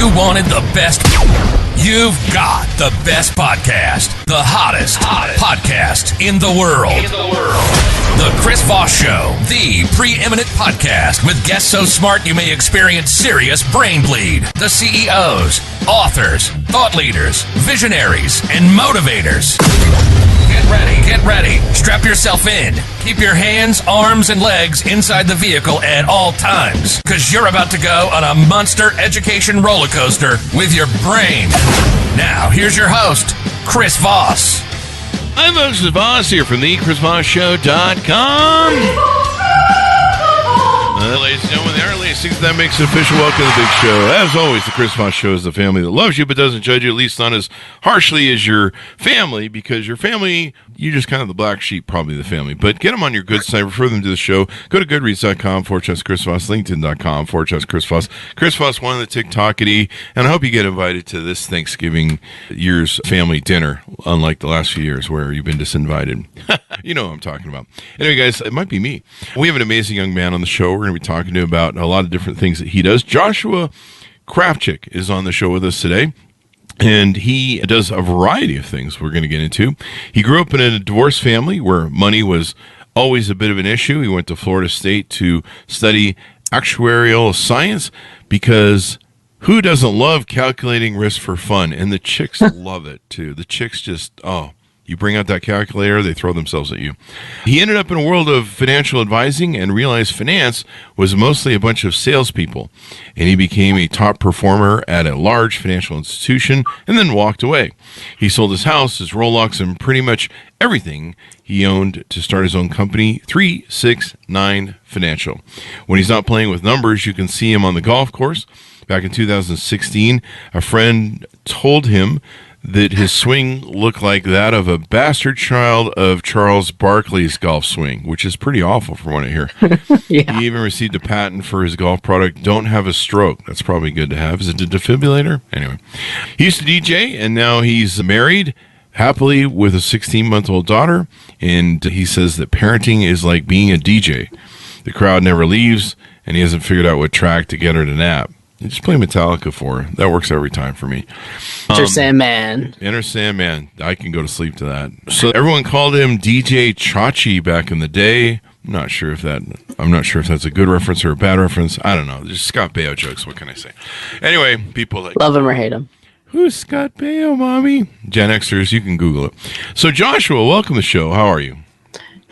you wanted the best, you've got the best podcast. The hottest podcast in the world. The Chris Voss Show, the preeminent podcast with guests so smart you may experience serious brain bleed. The CEOs, authors, thought leaders, visionaries, and motivators. Get ready. Strap yourself in. Keep your hands, arms, and legs inside the vehicle at all times, because you're about to go on a monster education roller coaster with your brain. Now, here's your host, Chris Voss. I'm Moses Voss here from the ChrisVossShow.com. Ladies and gentlemen, the early 6th, that makes it official. Welcome to the big show. As always, the Chris Voss Show is the family that loves you but doesn't judge you, at least not as harshly as your family, because your family, you're just kind of the black sheep, probably the family. But get them on your good side, refer them to the show. Go to goodreads.com/Chris Voss, LinkedIn.com/Chris Voss. Chris Voss, one of the TikTokity, and I hope you get invited to this Thanksgiving year's family dinner, unlike the last few years where you've been disinvited. You know what I'm talking about. Anyway, guys, it might be me. We have an amazing young man on the show. We're going to be talking to him about a lot of different things that he does. Joshua Kraftchick is on the show with us today, and he does a variety of things we're going to get into. He grew up in a divorced family where money was always a bit of an issue. He went to Florida State to study actuarial science because who doesn't love calculating risk for fun? And the chicks love it, too. The chicks just, you bring out that calculator, they throw themselves at you. He ended up in a world of financial advising and realized finance was mostly a bunch of salespeople. And he became a top performer at a large financial institution and then walked away. He sold his house, his Rolex, and pretty much everything he owned to start his own company, 369 Financial. When he's not playing with numbers, you can see him on the golf course. Back in 2016, a friend told him that his swing looked like that of a bastard child of Charles Barkley's golf swing, which is pretty awful from what I hear. Yeah. He even received a patent for his golf product, Don't Have a Stroke. That's probably good to have. Is it a defibrillator? Anyway, he used to DJ, and now he's married happily with a 16-month-old daughter, and he says that parenting is like being a DJ. The crowd never leaves, and he hasn't figured out what track to get her to nap. You just play Metallica for her. That works every time for me. Enter Sandman. Enter Sandman. I can go to sleep to that. So everyone called him DJ Chachi back in the day. I'm not sure if that's a good reference or a bad reference. I don't know. There's Scott Baio jokes. What can I say? Anyway, people like love him or hate him. Who's Scott Baio, mommy? Gen Xers, you can Google it. So Joshua, welcome to the show. How are you?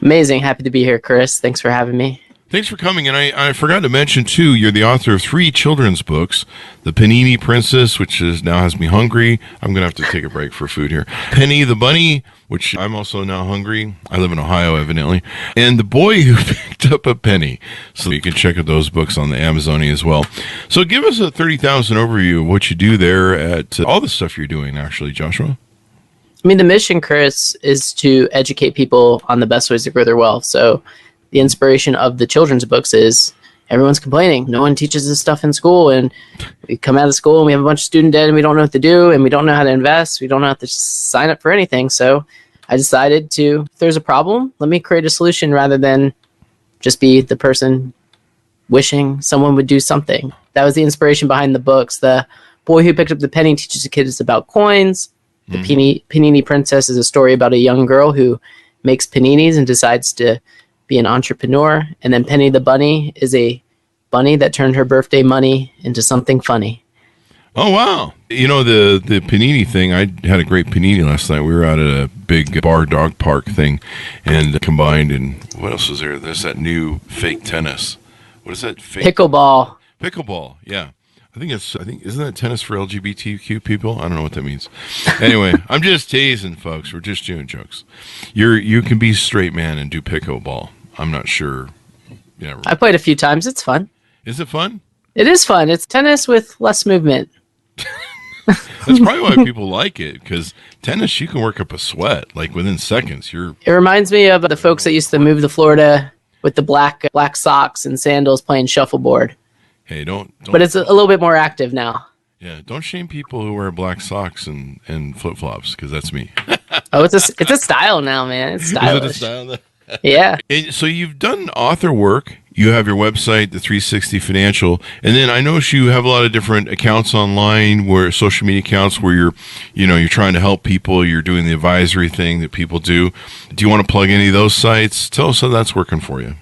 Amazing. Happy to be here, Chris. Thanks for having me. Thanks for coming, and I forgot to mention, too, you're the author of 3 children's books, The Panini Princess, which now has me hungry. I'm going to have to take a break for food here. Penny the Bunny, which I'm also now hungry. I live in Ohio, evidently. And The Boy Who Picked Up a Penny. So you can check out those books on the Amazonia as well. So give us a 30,000 overview of what you do there at all the stuff you're doing, actually, Joshua. I mean, the mission, Chris, is to educate people on the best ways to grow their wealth. So the inspiration of the children's books is everyone's complaining. No one teaches this stuff in school, and we come out of school and we have a bunch of student debt and we don't know what to do, and we don't know how to invest. We don't know how to sign up for anything. So I decided if there's a problem, let me create a solution rather than just be the person wishing someone would do something. That was the inspiration behind the books. The Boy Who Picked Up the Penny teaches the kids about coins. The Panini Princess is a story about a young girl who makes paninis and decides to be an entrepreneur. And then Penny the Bunny is a bunny that turned her birthday money into something funny. Oh, wow. You know, the panini thing, I had a great panini last night. We were out at a big bar dog park thing and combined, and what else was there? There's that new fake tennis. What is that? Pickleball. Pickleball, yeah. I think isn't that tennis for LGBTQ people? I don't know what that means. Anyway, I'm just teasing, folks. We're just doing jokes. You can be a straight man and do pickleball. I'm not sure. Yeah, I played a few times. It's fun. Is it fun? It is fun. It's tennis with less movement. That's probably why people like it, because tennis, you can work up a sweat like within seconds. It reminds me of the folks that used to move to Florida with the black socks and sandals playing shuffleboard. Hey, don't. But it's a little bit more active now. Yeah, don't shame people who wear black socks and flip flops, because that's me. Oh, it's a style now, man. It's stylish. Is it a style? Yeah. And so you've done author work. You have your website, the 360 Financial, and then I notice you have a lot of different accounts online, where social media accounts where you're trying to help people. You're doing the advisory thing that people do. Do you want to plug any of those sites? Tell us how that's working for you.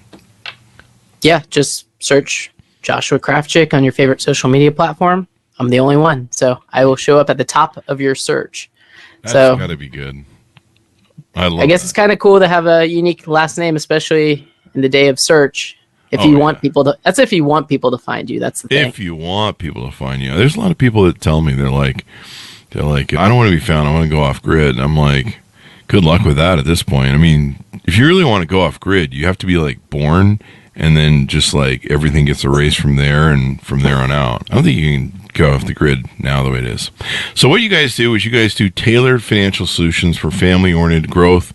Yeah, just search Joshua Kraftchick on your favorite social media platform. I'm the only one, so I will show up at the top of your search. That's So got to be good. I guess it's kind of cool to have a unique last name, especially in the day of search. If you want people to, that's if you want people to find you. That's the thing. If you want people to find you, there's a lot of people that tell me they're like, I don't want to be found. I want to go off grid. And I'm like, good luck with that at this point. I mean, if you really want to go off grid, you have to be like born, and then just like everything gets erased from there and from there on out. I don't think you can go off the grid now the way it is. So what you guys do is you guys do tailored financial solutions for family-oriented growth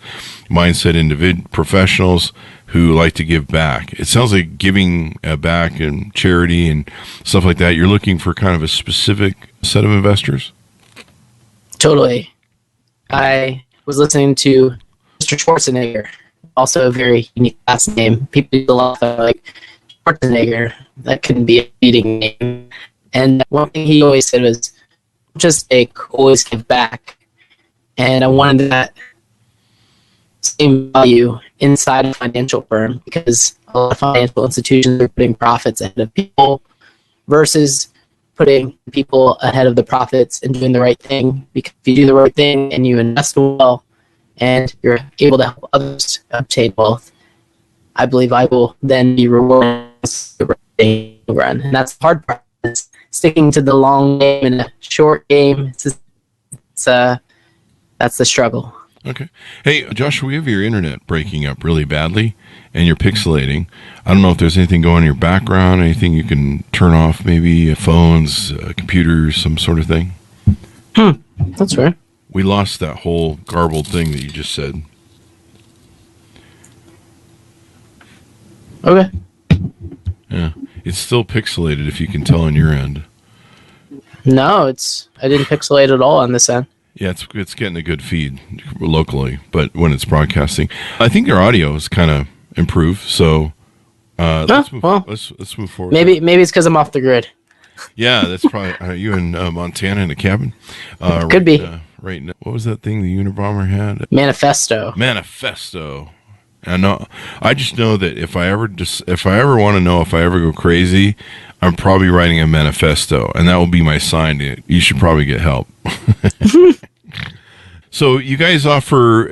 mindset professionals who like to give back. It sounds like giving back and charity and stuff like that. You're looking for kind of a specific set of investors? Totally. I was listening to Mr. Schwarzenegger, also a very unique last name. People use a lot of like Schwarzenegger. That couldn't be a beating name. And one thing he always said was, just always give back. And I wanted that same value inside a financial firm, because a lot of financial institutions are putting profits ahead of people versus putting people ahead of the profits and doing the right thing. Because if you do the right thing and you invest well and you're able to help others obtain wealth, I believe I will then be rewarded in the run. And that's the hard part, is sticking to the long game in a short game. That's the struggle. Okay. Hey, Joshua, we have your internet breaking up really badly, and you're pixelating. I don't know if there's anything going on in your background, anything you can turn off, maybe phones, computers, some sort of thing. That's right. We lost that whole garbled thing that you just said. Okay. Yeah. It's still pixelated, if you can tell on your end. No, I didn't pixelate at all on this end. Yeah, it's getting a good feed locally, but when it's broadcasting, I think your audio is kind of improved. So let's move forward. Maybe it's because I'm off the grid. Yeah, that's probably. Are you in Montana in a cabin? Could be. Right now. What was that thing the Unabomber had? Manifesto. I just know that if I ever want to know if I ever go crazy, I'm probably writing a manifesto, and that will be my sign. You should probably get help. So you guys do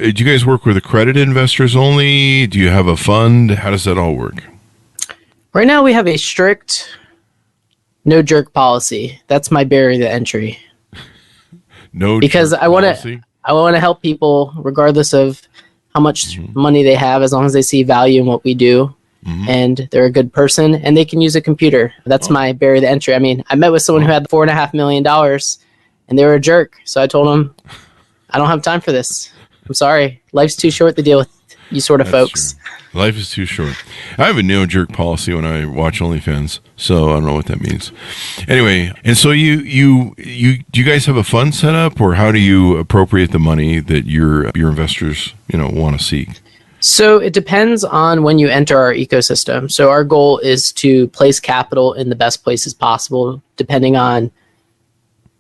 you guys work with accredited investors only? Do you have a fund? How does that all work? Right now we have a strict no jerk policy. That's my barrier to entry. Because I want to help people regardless of how much money they have, as long as they see value in what we do. And they're a good person and they can use a computer. That's my barrier to entry. I mean, I met with someone who had $4.5 million and they were a jerk. So I told them, I don't have time for this. I'm sorry. Life's too short to deal with you sort of folks. True. Life is too short. I have a no jerk policy when I watch OnlyFans, so I don't know what that means. Anyway, and so do you guys have a fund set up, or how do you appropriate the money that your investors want to seek? So it depends on when you enter our ecosystem. So our goal is to place capital in the best places possible, depending on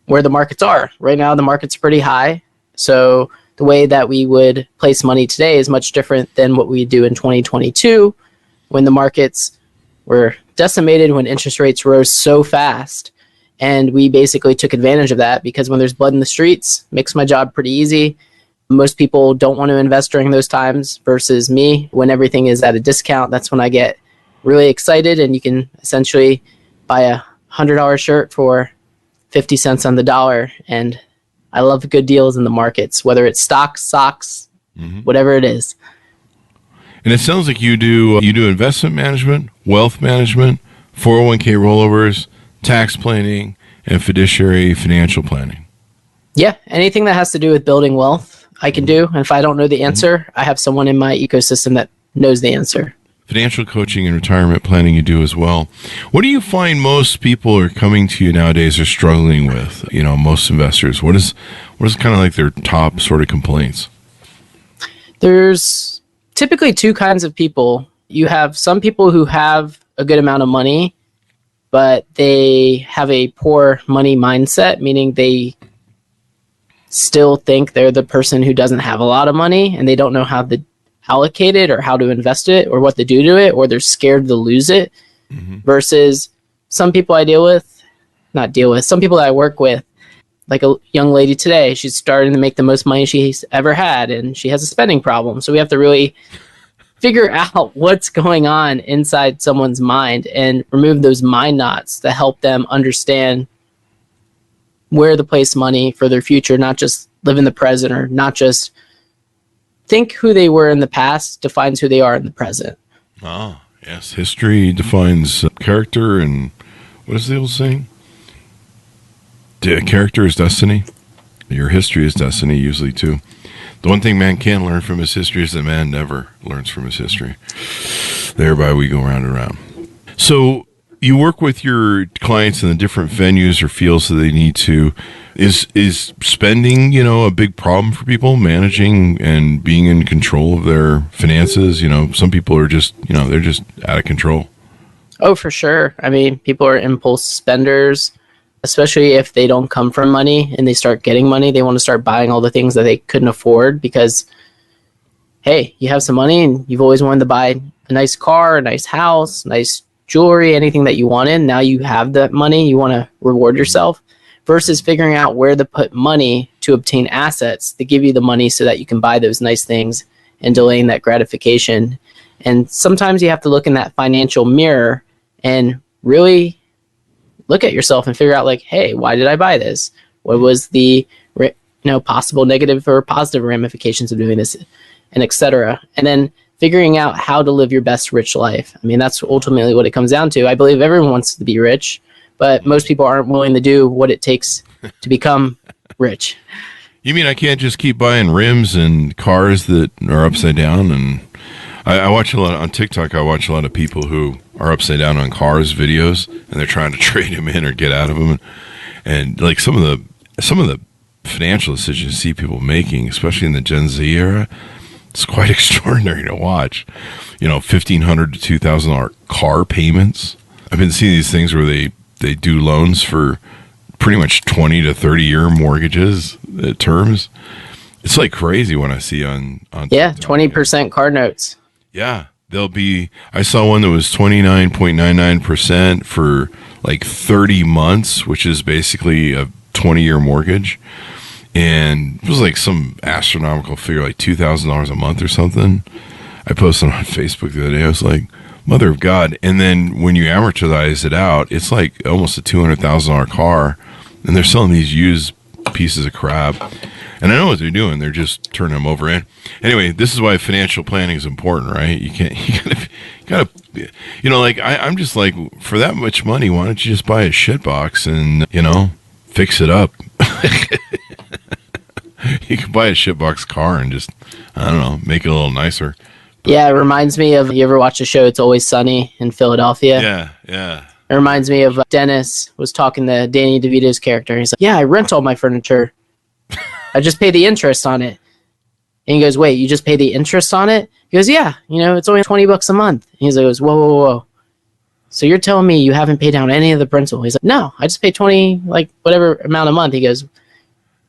where the markets are. Right now, the market's pretty high. So the way that we would place money today is much different than what we do in 2022, when the markets were decimated, when interest rates rose so fast. And we basically took advantage of that, because when there's blood in the streets, it makes my job pretty easy. Most people don't want to invest during those times, versus me, when everything is at a discount. That's when I get really excited, and you can essentially buy a $100 shirt for 50 cents on the dollar. And I love good deals in the markets, whether it's stocks, socks, whatever it is. And it sounds like you do investment management, wealth management, 401k rollovers, tax planning, and fiduciary financial planning. Yeah, anything that has to do with building wealth, I can do. And if I don't know the answer, I have someone in my ecosystem that knows the answer. Financial coaching and retirement planning you do as well. What do you find most people are coming to you nowadays are struggling with? Most investors. What is kind of like their top sort of complaints? There's typically two kinds of people. You have some people who have a good amount of money, but they have a poor money mindset, meaning they still think they're the person who doesn't have a lot of money and they don't know how to allocate it or how to invest it or what to do to it, or they're scared to lose it. Versus some people some people that I work with, like a young lady today, she's starting to make the most money she's ever had and she has a spending problem. So we have to really figure out what's going on inside someone's mind and remove those mind knots to help them understand where to place money for their future, not just live in the present, or not just think who they were in the past defines who they are in the present. Oh, yes. History defines character, and what is the old saying? Character is destiny. Your history is destiny, usually, too. The one thing man can learn from his history is that man never learns from his history. Thereby we go round and round. So you work with your clients in the different venues or fields that they need to. Is spending, a big problem for people, managing and being in control of their finances? Some people are just, they're just out of control. Oh, for sure. I mean, people are impulse spenders, especially if they don't come from money and they start getting money. They want to start buying all the things that they couldn't afford because, hey, you have some money and you've always wanted to buy a nice car, a nice house, nice jewelry, anything that you wanted. Now you have that money. You want to reward yourself versus figuring out where to put money to obtain assets to give you the money so that you can buy those nice things and delaying that gratification. And sometimes you have to look in that financial mirror and really look at yourself and figure out, like, hey, why did I buy this? What was the possible negative or positive ramifications of doing this, and etc. And then figuring out how to live your best rich life. I mean, that's ultimately what it comes down to. I believe everyone wants to be rich, but most people aren't willing to do what it takes to become rich. You mean I can't just keep buying rims and cars that are upside down? And I watch a lot on TikTok. I watch a lot of people who are upside down on cars videos, and they're trying to trade them in or get out of them. And like some of the financial decisions you see people making, especially in the Gen Z era, it's quite extraordinary to watch. $1,500 to $2,000 car payments. I've been seeing these things where they do loans for pretty much 20 to 30-year mortgages terms. It's like crazy when I see on yeah, 20% car notes. Yeah, I saw one that was 29.99% for like 30 months, which is basically a 20-year mortgage. And it was like some astronomical figure, like $2,000 a month or something. I posted on Facebook the other day. I was like, mother of God. And then when you amortize it out, it's like almost a $200,000 car. And they're selling these used pieces of crap. And I know what they're doing. They're just turning them over in. Anyway, this is why financial planning is important, right? You gotta, I'm just like, for that much money, why don't you just buy a shit box and, fix it up? You can buy a shitbox car and just, I don't know, make it a little nicer. But, yeah, it reminds me of, you ever watch the show It's Always Sunny in Philadelphia? Yeah. It reminds me of Dennis was talking to Danny DeVito's character. He's like, yeah, I rent all my furniture. I just pay the interest on it. And he goes, wait, you just pay the interest on it? He goes, yeah, it's only $20 a month. And he's like, whoa. So you're telling me you haven't paid down any of the principal? He's like, no, I just pay 20, like whatever amount a month. He goes,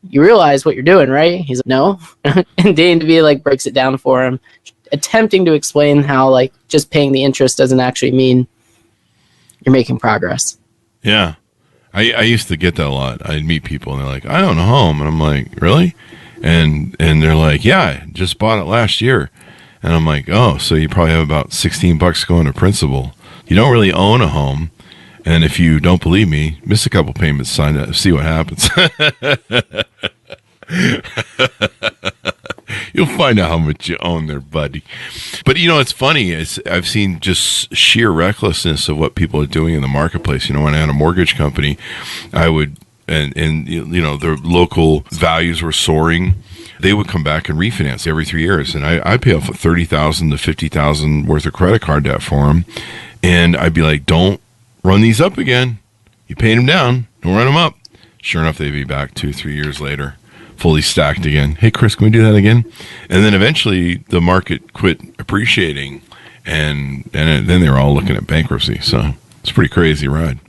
you realize what you're doing, right? He's like, no. And Danny DeVito breaks it down for him, attempting to explain how just paying the interest doesn't actually mean you're making progress. Yeah. I used to get that a lot. I'd meet people and they're like, I own a home. And I'm like, really? And they're like, yeah, I just bought it last year. And I'm like, oh, so you probably have about $16 going to principal. You don't really own a home. And if you don't believe me, miss a couple payments, sign up, see what happens. You'll find out how much you own there, buddy. But, it's funny. I've seen just sheer recklessness of what people are doing in the marketplace. When I had a mortgage company, I would, and the local values were soaring. They would come back and refinance every 3 years. And I'd pay off $30,000 to $50,000 worth of credit card debt for them. And I'd be like, don't run these up again. You paid them down. Don't run them up. Sure enough, they'd be back 2-3 years later. fully stacked again. Hey, Chris, can we do that again? And then eventually the market quit appreciating, and then they were all looking at bankruptcy. So it's a pretty crazy ride.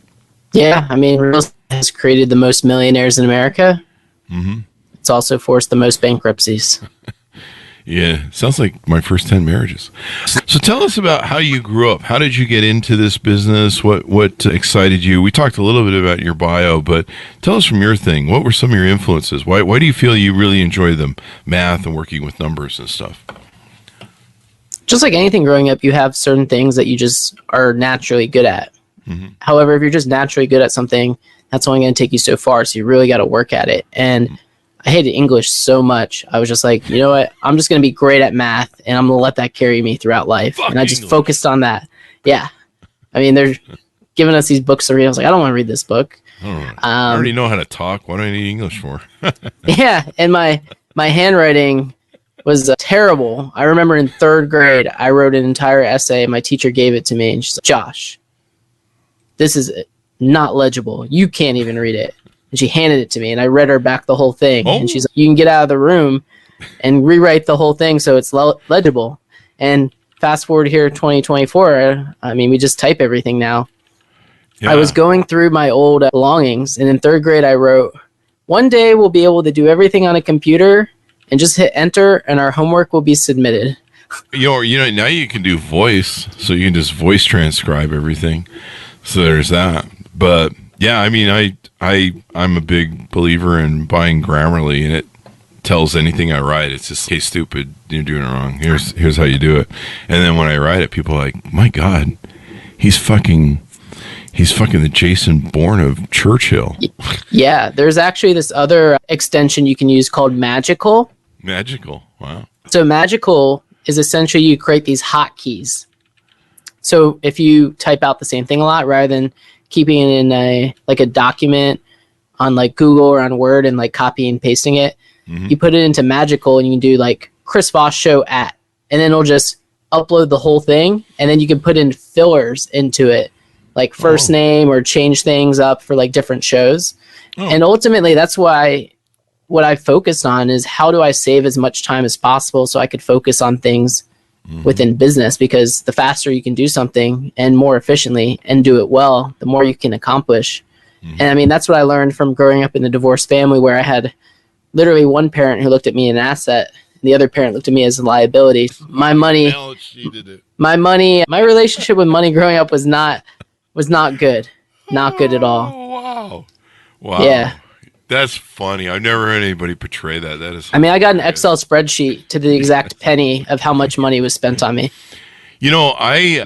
Yeah, I mean, real estate has created the most millionaires in America. Mm-hmm. It's also forced the most bankruptcies. Yeah, sounds like my first 10 marriages. So tell us about how you grew up. How did you get into this business? What excited you? We talked a little bit about your bio, but tell us from your thing. What were some of your influences? Why do you feel you really enjoy the math and working with numbers and stuff? Just like anything growing up, you have certain things that you just are naturally good at. Mm-hmm. However, if you're just naturally good at something, that's only going to take you so far. So you really got to work at it. And I hated English so much. I was just like, you know what? I'm just going to be great at math, and I'm going to let that carry me throughout life. Fuck and I just English. focused on that. Yeah. I mean, they're giving us these books to read. I was like, I don't want to read this book. I already know how to talk. What do I need English for? Yeah. And my handwriting was terrible. I remember in third grade, I wrote an entire essay. My teacher gave it to me, and she's like, Josh, this is not legible. You can't even read it. And she handed it to me, and I read her back the whole thing. Oh. And she's like, you can get out of the room and rewrite the whole thing so it's legible. And fast forward here, 2024, I mean, we just type everything now. Yeah. I was going through my old belongings, and in third grade, I wrote, one day we'll be able to do everything on a computer and just hit enter, and our homework will be submitted. You know, now you can do voice, so you can just voice transcribe everything. So there's that. But yeah, I mean, I'm a big believer in buying Grammarly, and it tells anything I write. It's just, hey, stupid, you're doing it wrong. Here's how you do it. And then when I write it, people are like, my God, he's fucking the Jason Bourne of Churchill. Yeah, there's actually this other extension you can use called Magical. Magical, wow. So Magical is essentially you create these hotkeys. So if you type out the same thing a lot, rather than keeping it in a document on like Google or on Word and like copying and pasting it, you put it into Magical, and you can do like Chris Voss show at, and then it'll just upload the whole thing, and then you can put in fillers into it, like first name, or change things up for like different shows. And ultimately that's why what I focused on is how do I save as much time as possible so I could focus on things within business, because the faster you can do something and more efficiently and do it well, the more you can accomplish. And I mean, that's what I learned from growing up in a divorced family, where I had literally one parent who looked at me as an asset, and the other parent looked at me as a liability. My relationship with money growing up was not good. Not good at all. Wow. Yeah. That's funny. I've never heard anybody portray that. That is. I mean, I got an Excel spreadsheet to the exact penny of how much money was spent on me. You know,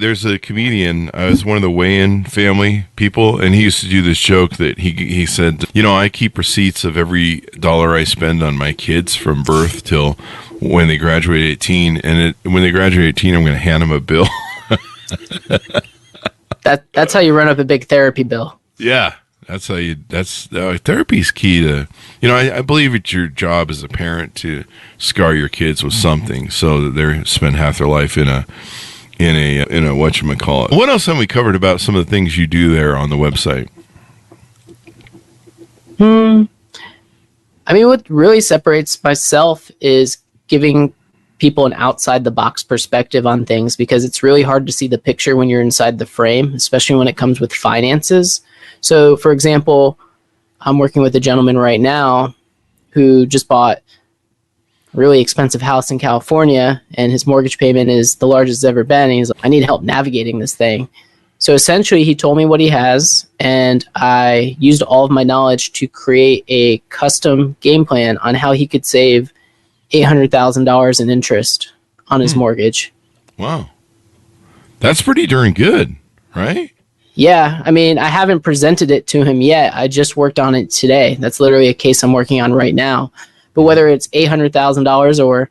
there's a comedian. I was one of the Wayans family people, and he used to do this joke that he said, you know, I keep receipts of every dollar I spend on my kids from birth till when they graduate 18, and when they graduate 18, I'm going to hand them a bill. That's how you run up a big therapy bill. Yeah. Therapy's key to, you know, I believe it's your job as a parent to scar your kids with something so that they spend half their life in a whatchamacallit. What else have we covered about some of the things you do there on the website? I mean, what really separates myself is giving people an outside the box perspective on things, because it's really hard to see the picture when you're inside the frame, especially when it comes with finances. So, for example, I'm working with a gentleman right now who just bought a really expensive house in California, and his mortgage payment is the largest it's ever been. And he's like, I need help navigating this thing. So essentially, he told me what he has, and I used all of my knowledge to create a custom game plan on how he could save $800,000 in interest on his mortgage. Wow. That's pretty darn good, right? Yeah, I mean, I haven't presented it to him yet. I just worked on it today. That's literally a case I'm working on right now. But whether it's $800,000 or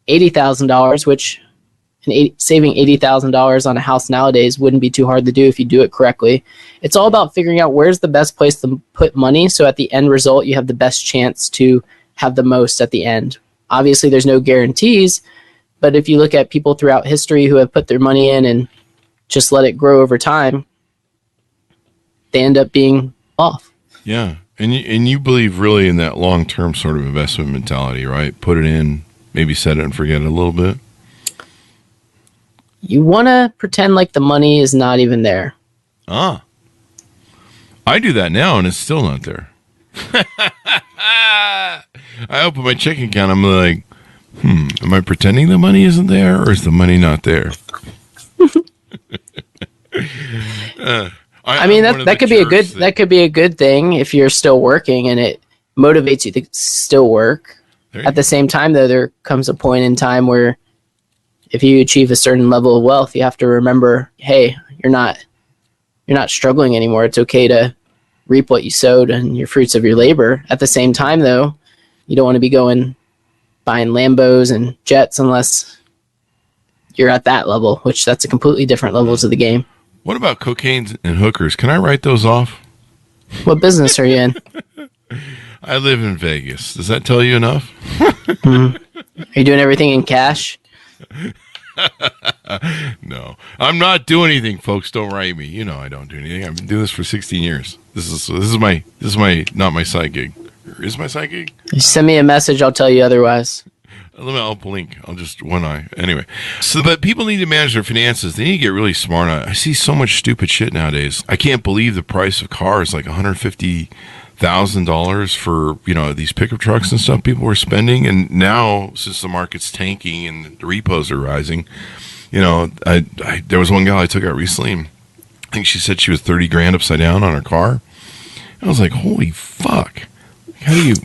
$80,000, which saving $80,000 on a house nowadays wouldn't be too hard to do if you do it correctly. It's all about figuring out where's the best place to put money, so at the end result, you have the best chance to have the most at the end. Obviously, there's no guarantees, but if you look at people throughout history who have put their money in and just let it grow over time, they end up being off. Yeah. And you believe really in that long-term sort of investment mentality, right? Put it in, maybe set it and forget it a little bit. You want to pretend like the money is not even there. Ah. I do that now, and it's still not there. I open my checking account, I'm like, am I pretending the money isn't there, or is the money not there? I mean, that could be a good thing if you're still working and it motivates you to still work. At the same time, though, there comes a point in time where if you achieve a certain level of wealth, you have to remember, hey, you're not struggling anymore. It's okay to reap what you sowed and your fruits of your labor. At the same time, though, you don't want to be buying Lambos and jets unless you're at that level, which that's a completely different levels of the game. What about cocaine and hookers? Can I write those off? What business are you in? I live in Vegas. Does that tell you enough? Are you doing everything in cash? No, I'm not doing anything, folks. Don't write me. You know I don't do anything. I've been doing this for 16 years. This is my not my side gig. Is my side gig? You send me a message, I'll tell you otherwise. I'll blink. I'll just one eye. Anyway, but people need to manage their finances. They need to get really smart on it. I see so much stupid shit nowadays. I can't believe the price of cars, like $150,000 for these pickup trucks and stuff people were spending. And now, since the market's tanking and the repos are rising, there was one gal I took out recently. And I think she said she was 30 grand upside down on her car. I was like, holy fuck! How do you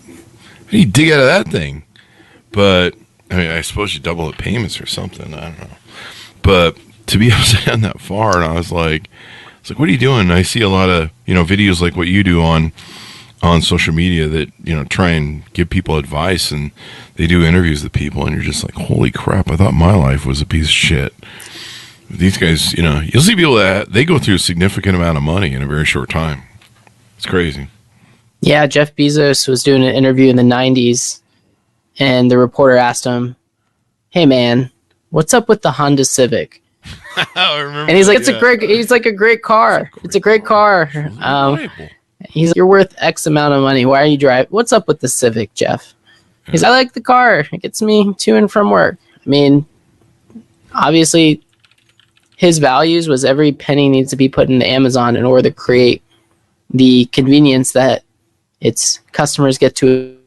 dig out of that thing? But I mean, I suppose you double the payments or something. I don't know. But to be upside down that far, and I was like, what are you doing? And I see a lot of videos like what you do on social media that try and give people advice, and they do interviews with people, and you're just like, holy crap! I thought my life was a piece of shit. These guys, you'll see people that they go through a significant amount of money in a very short time. It's crazy. Yeah, Jeff Bezos was doing an interview in the 90s. And the reporter asked him, "Hey man, what's up with the Honda Civic?" I remember. And he's like, "It's a great car. It's a great car." He's like, "You're worth X amount of money. Why are you driving? What's up with the Civic, Jeff?" He's like, "I like the car. It gets me to and from work." I mean, obviously, his values was every penny needs to be put into Amazon in order to create the convenience that its customers get to.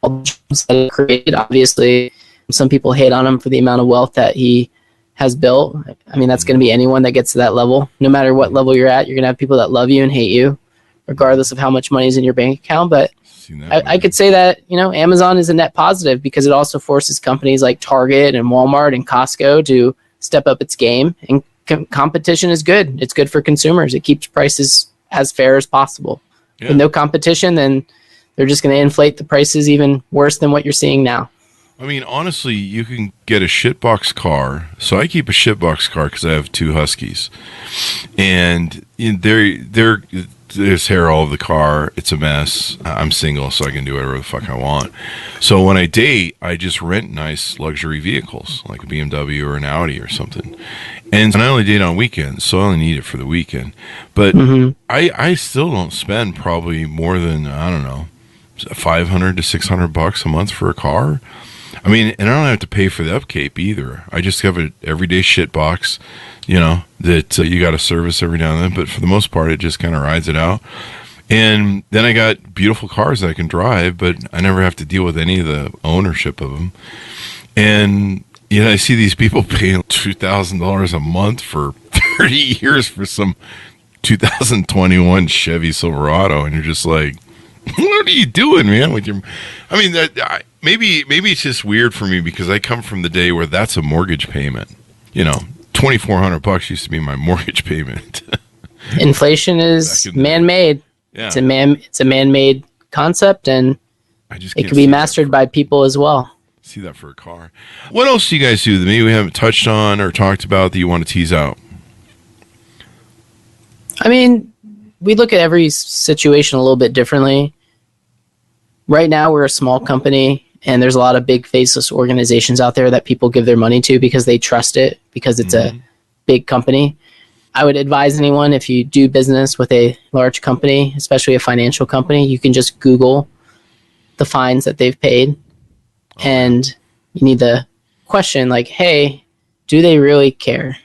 That created. Obviously, some people hate on him for the amount of wealth that he has built. I mean, that's going to be anyone that gets to that level. No matter what level you're at, you're going to have people that love you and hate you, regardless of how much money is in your bank account. But I could say that Amazon is a net positive because it also forces companies like Target and Walmart and Costco to step up its game. And competition is good. It's good for consumers. It keeps prices as fair as possible. Yeah. With no competition, then they're just going to inflate the prices even worse than what you're seeing now. I mean, honestly, you can get a shitbox car. So I keep a shitbox car because I have two Huskies. And there's hair all over the car. It's a mess. I'm single, so I can do whatever the fuck I want. So when I date, I just rent nice luxury vehicles, like a BMW or an Audi or something. And I only date on weekends, so I only need it for the weekend. But I still don't spend probably more than, I don't know, $500 to $600 a month for a car. I mean, and I don't have to pay for the upkeep either. I just have an everyday shit box, that you got to service every now and then. But for the most part, it just kind of rides it out. And then I got beautiful cars that I can drive, but I never have to deal with any of the ownership of them. And I see these people paying $2,000 a month for 30 years for some 2021 Chevy Silverado, and you're just like, what are you doing, man? With your, I mean, maybe it's just weird for me because I come from the day where that's a mortgage payment. $2,400 used to be my mortgage payment. Inflation is man-made. Yeah. It's a man-made concept, and it can be mastered by people as well. See that for a car. What else do you guys do that maybe we haven't touched on or talked about that you want to tease out? I mean, we look at every situation a little bit differently. Right now, we're a small company, and there's a lot of big faceless organizations out there that people give their money to because they trust it, because it's a big company. I would advise anyone, if you do business with a large company, especially a financial company, you can just Google the fines that they've paid. And you need to question, like, hey, do they really care?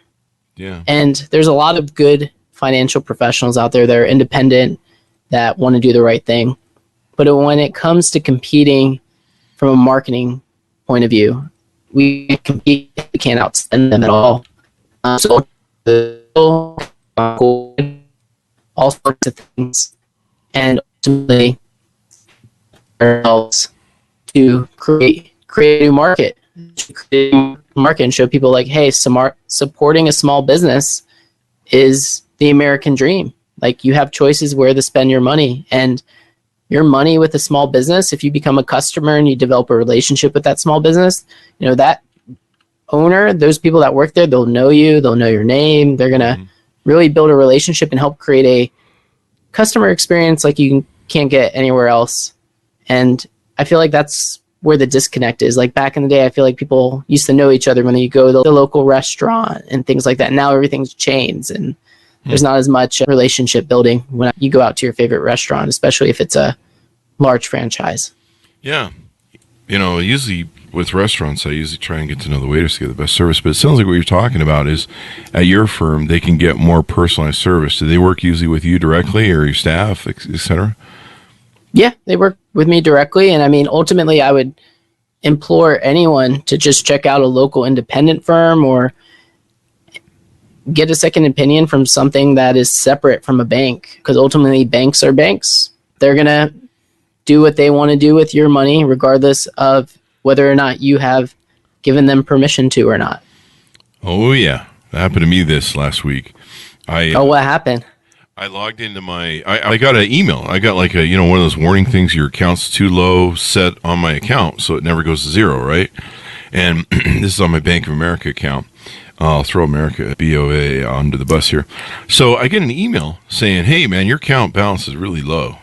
Yeah. And there's a lot of good financial professionals out there that are independent, that want to do the right thing. But when it comes to competing from a marketing point of view, we can't outspend them at all. So all sorts of things, and ultimately ourselves to create a new market, and show people like, hey, supporting a small business is the American dream. Like, you have choices where to spend your money, and your money with a small business, if you become a customer and you develop a relationship with that small business, that owner, those people that work there, they'll know you, they'll know your name, they're going to really build a relationship and help create a customer experience like you can't get anywhere else. And I feel like that's where the disconnect is. Like, back in the day, I feel like people used to know each other when you go to the local restaurant and things like that. Now everything's chains, and there's not as much relationship building when you go out to your favorite restaurant, especially if it's a large franchise. Yeah. Usually with restaurants, I usually try and get to know the waiters to get the best service. But it sounds like what you're talking about is, at your firm, they can get more personalized service. Do they work usually with you directly, or your staff, et cetera? Yeah, they work with me directly. And I mean, ultimately, I would implore anyone to just check out a local independent firm, or get a second opinion from something that is separate from a bank. Because ultimately, banks are banks. They're going to do what they want to do with your money, regardless of whether or not you have given them permission to or not. Oh, yeah. That happened to me this last week. What happened? I logged into I got an email. I got like one of those warning things, your account's too low set on my account, so it never goes to zero, right? And this is on my Bank of America account. I'll throw America BOA onto the bus here. So I get an email saying, hey, man, your account balance is really low.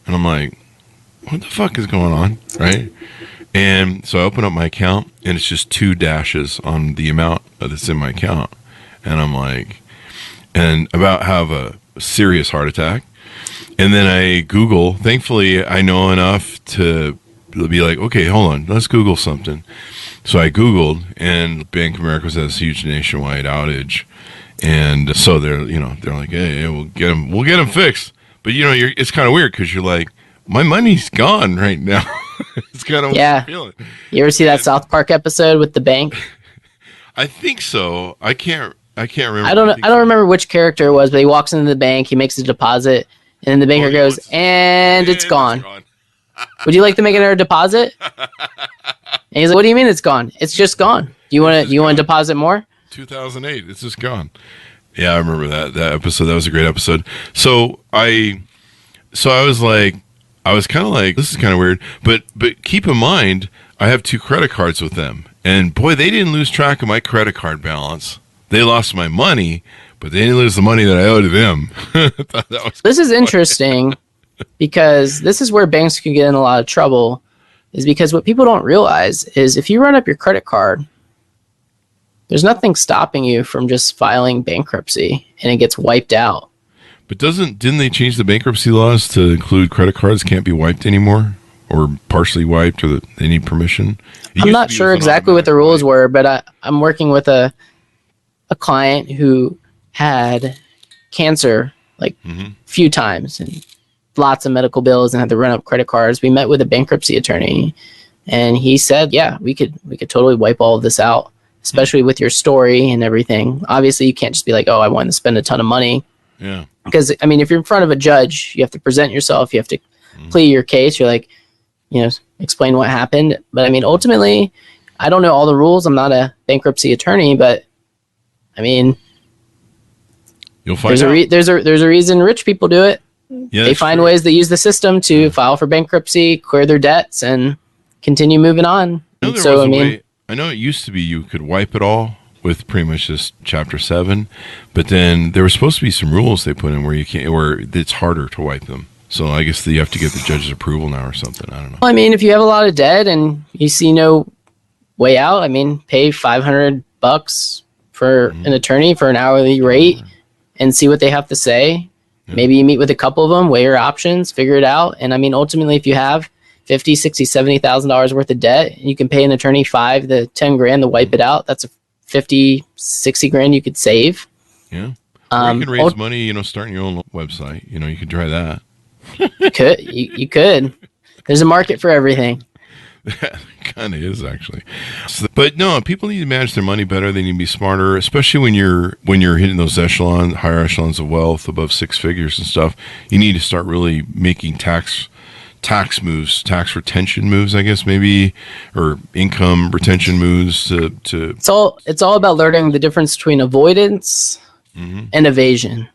And I'm like, what the fuck is going on, right? And so I open up my account, and it's just 2 dashes on the amount that's in my account. And I'm like, and about to have a serious heart attack. And then I Google. Thankfully, I know enough to be like, okay, hold on, let's Google something. So I Googled, and Bank of America has this huge nationwide outage. And so they're like, hey, we'll get them fixed. But it's kind of weird, because you're like, my money's gone right now. It's kind of what I'm feeling. You ever see that South Park episode with the bank? I think so. I can't remember. I don't remember which character it was, but he walks into the bank, he makes a deposit, and then the banker goes, and it's gone. Would you like to make another deposit? And he's like, what do you mean it's gone? It's just gone. Do you want to deposit more? 2008. It's just gone. Yeah, I remember that episode. That was a great episode. So I was like, I was kind of like, this is kind of weird, but keep in mind, I have 2 credit cards with them, and boy, they didn't lose track of my credit card balance. They lost my money, but they didn't lose the money that I owed to them. This is interesting, because this is where banks can get in a lot of trouble, is because what people don't realize is, if you run up your credit card, there's nothing stopping you from just filing bankruptcy, and it gets wiped out. But didn't they change the bankruptcy laws to include credit cards can't be wiped anymore, or partially wiped, or that they need permission? I'm not sure exactly what the rules were, but I'm working with a client who had cancer like few times and lots of medical bills and had to run up credit cards. We met with a bankruptcy attorney, and he said, yeah, we could totally wipe all of this out, especially with your story and everything. Obviously, you can't just be like, oh, I want to spend a ton of money. Yeah. Because, I mean, if you're in front of a judge, you have to present yourself, you have to plead your case, you're like, explain what happened. But I mean, ultimately, I don't know all the rules. I'm not a bankruptcy attorney, but I mean, you'll find there's a reason rich people do it. Yeah, they find ways to use the system to file for bankruptcy, clear their debts, and continue moving on. I know it used to be you could wipe it all with pretty much just Chapter 7, but then there were supposed to be some rules they put in where it's harder to wipe them. So I guess you have to get the judge's approval now or something. I don't know. Well, I mean, if you have a lot of debt and you see no way out, I mean, pay $500 for an attorney for an hourly rate, and see what they have to say. Yeah. Maybe you meet with a couple of them, weigh your options, figure it out. And I mean, ultimately, if you have $50,000, $60,000, $70,000 worth of debt, you can pay an attorney $5,000 to $10,000 to wipe it out. That's a $50,000, $60,000 you could save. Yeah. Or you can raise money, starting your own website. You could try that. You could. There's a market for everything. That kind of is, actually. But no, people need to manage their money better. They need to be smarter, especially when you're hitting those higher echelons of wealth above six figures and stuff. You need to start really making tax moves, tax retention moves, I guess, maybe, or income retention moves to It's all about learning the difference between avoidance and evasion.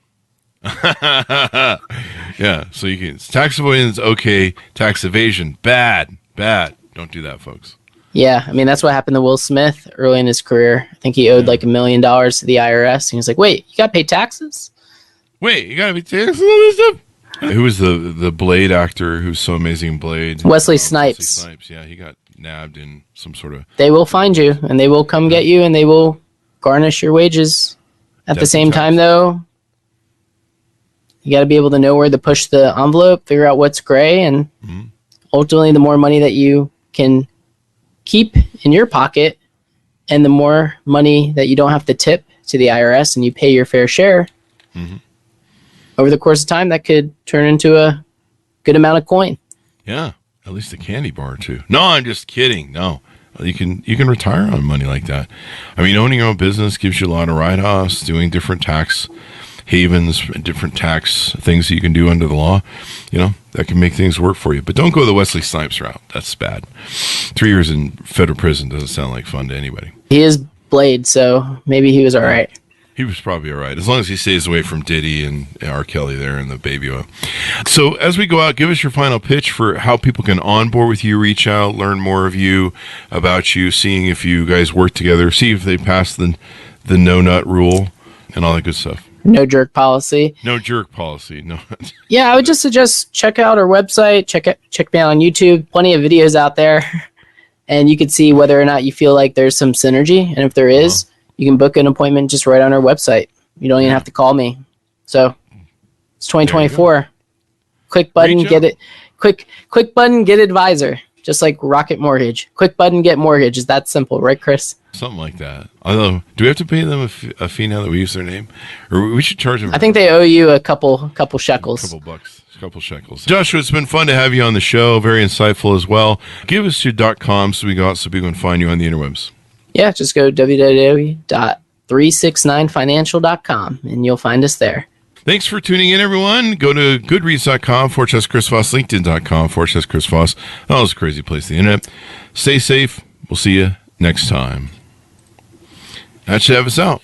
Yeah, so you can tax avoidance, okay, tax evasion, bad. Don't do that, folks. Yeah, I mean, that's what happened to Will Smith early in his career. I think he owed like $1 million to the IRS, and he was like, "Wait, you got to pay taxes? Wait, you got to pay taxes on this stuff?" Who was the Blade actor who's so amazing in Blade? Wesley Snipes. Wesley Snipes, yeah, he got nabbed in some sort of... They will find you, and they will come get you, and they will garnish your wages. At the same time, though, you got to be able to know where to push the envelope, figure out what's gray, and ultimately, the more money that you can keep in your pocket and the more money that you don't have to tip to the IRS and you pay your fair share, over the course of time, that could turn into a good amount of coin. Yeah, at least a candy bar or two. No, I'm just kidding. No, you can retire on money like that. I mean, owning your own business gives you a lot of write-offs, doing different tax havens, different tax things that you can do under the law, that can make things work for you. But don't go the Wesley Snipes route. That's bad. 3 years in federal prison doesn't sound like fun to anybody. He is Blade, so maybe he was all right. He was probably all right, as long as he stays away from Diddy and R. Kelly there and the baby oil. So as we go out, give us your final pitch for how people can onboard with you, reach out, learn more of you, about you, seeing if you guys work together, see if they pass the no-nut rule and all that good stuff. No jerk policy. No jerk policy. No. Yeah, I would just suggest check out our website. Check me out on YouTube. Plenty of videos out there, and you can see whether or not you feel like there's some synergy. And if there is, you can book an appointment just right on our website. You don't even have to call me. So it's 2024. Quick button, get it. Quick button, get advisor. Just like Rocket Mortgage. Quick button, get mortgage. Is that simple, right, Chris? Something like that. Although, do we have to pay them a fee now that we use their name, or we should charge them? I think they owe you a couple shekels. A couple bucks. A couple shekels. Joshua, it's been fun to have you on the show. Very insightful as well. Give us your .com so we go out so people can find you on the interwebs. Yeah, just go www.369financial.com and you'll find us there. Thanks for tuning in, everyone. Go to goodreads.com/Chris Voss, LinkedIn.com/Chris Voss. Oh, it's a crazy place, the internet. Stay safe. We'll see you next time. That should have us out.